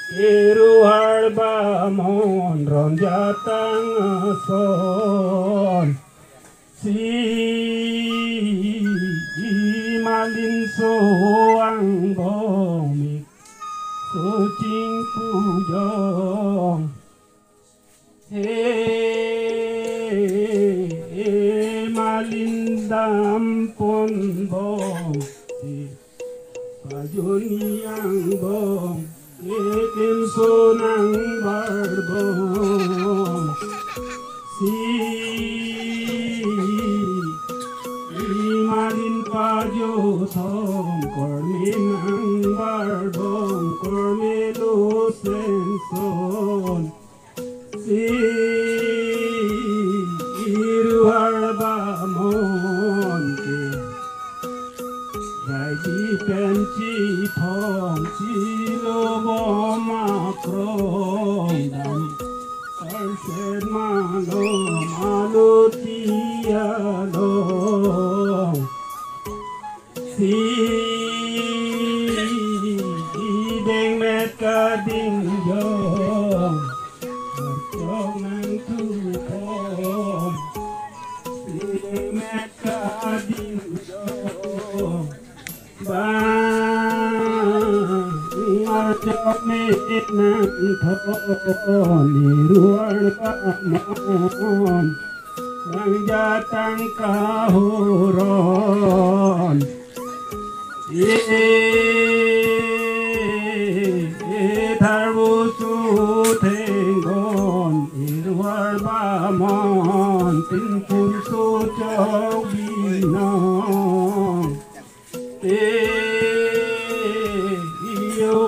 Iruhar bamon ronjatang son si malin soang bomi so ching pujong he malin dampon bom si pajuniang bom Ekin sonang barbong si imalin pajo thom korminang barbong kormelo senson si iruhar bamon ke Di penci phong chi lo bo ma krong dam arsen ma lo tia lo si deng met ka ding yo chong nang tu phong si deng met ka ding yo Arjok mit nang thon niruar pamon Sang jatang kahuron Tharbu su thenggon niruar pamon Tin pun su chok binong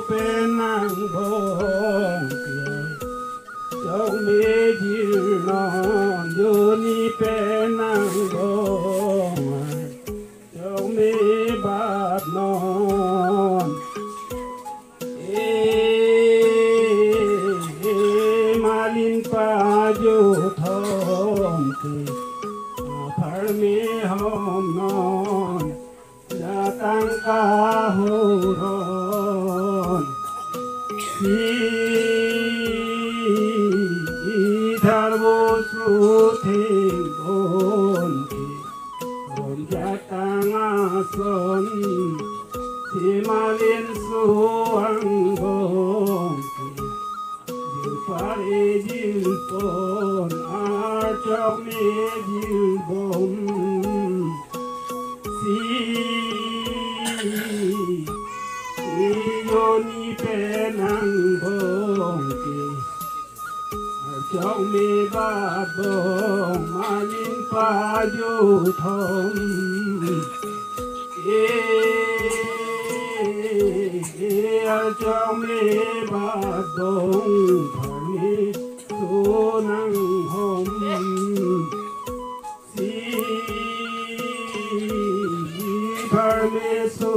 penang bong trong mê dil non yo ni penang bong trong mê bát non malin pa jo thom ti phar me hom non datang kahuron Tharbo su thenggon ron jatang ason si malin suang bong dil pare dil pon arjok me dil bom si Yoni penang bong ke Arjok me bát bong malin pa jo thom Arjok me bát bong phar me so nang hom si phar me so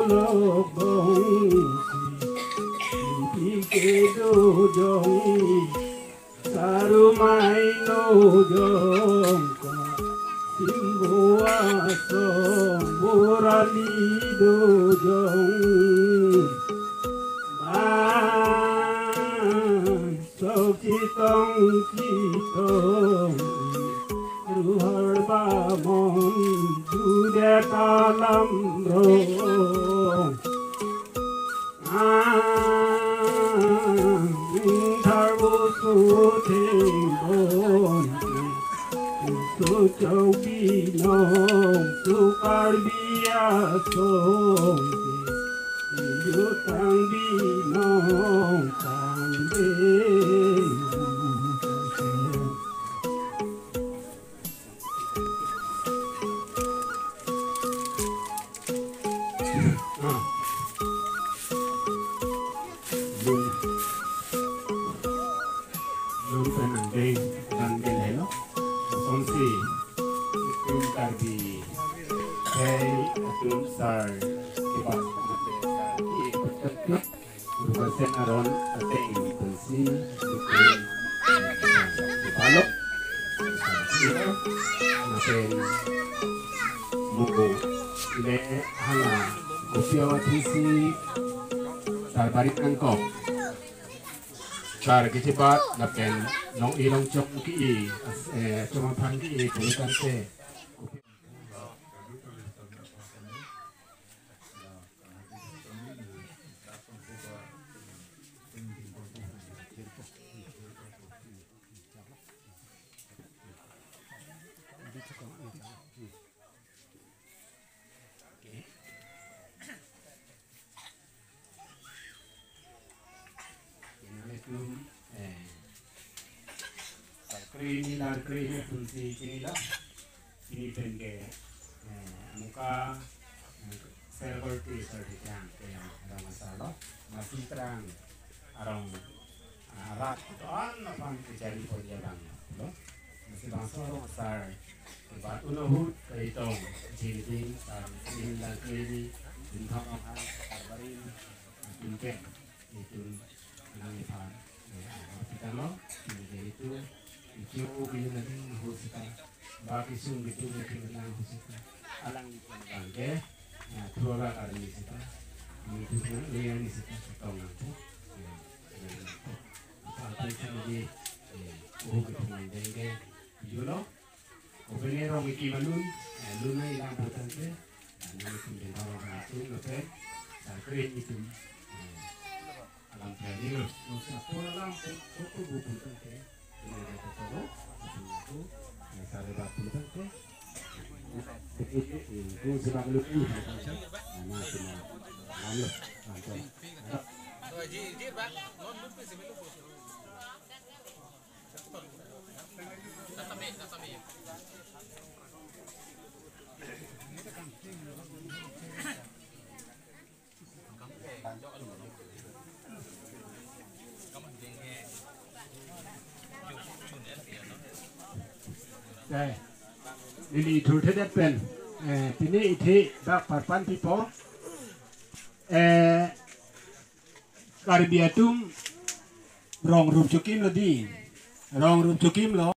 lo bong ke do jong saru mai no jong ka simbo aso murali do jong ban so kitong ruhar bamon dude kalam ro Tharbu su thenggon su châu binong su karbia song yu tang binong tang be Sen aron ateng pensi balok naten mugo ile hala kopiawati si tarbarit angkop Bar kicipat napen nong ilong cok ki cuma pan ki bukan te. Ini lah ini fungsi ini lah ini penge muka server ti sertifikat yang ada masalah masih terang arang arat an apa terjadi perjalanan loh masih langsung besar buat unuhut kaitong jadi ini lah ini bintang apa kabarin mungkin itu nangipan kita loh jadi itu itu ini nanti husika bagi sung itu mungkin nanti husika alang bangke ya dua kali husika itu yang husika setengah tu apa itu jadi kita mendengke jual opennya orang bikin malun luna hilang bertante dan itu dengan orang itu lepas dan keren itu alam periuk usah pulang pokok buku tante ini ada toko itu misalnya batu tante itu sebagai lebih nama cuma lalu langsung ini thulthe det pen tini ithi bak parpan pipo karbiatum rong rup chukim lo di rong rup chukim lo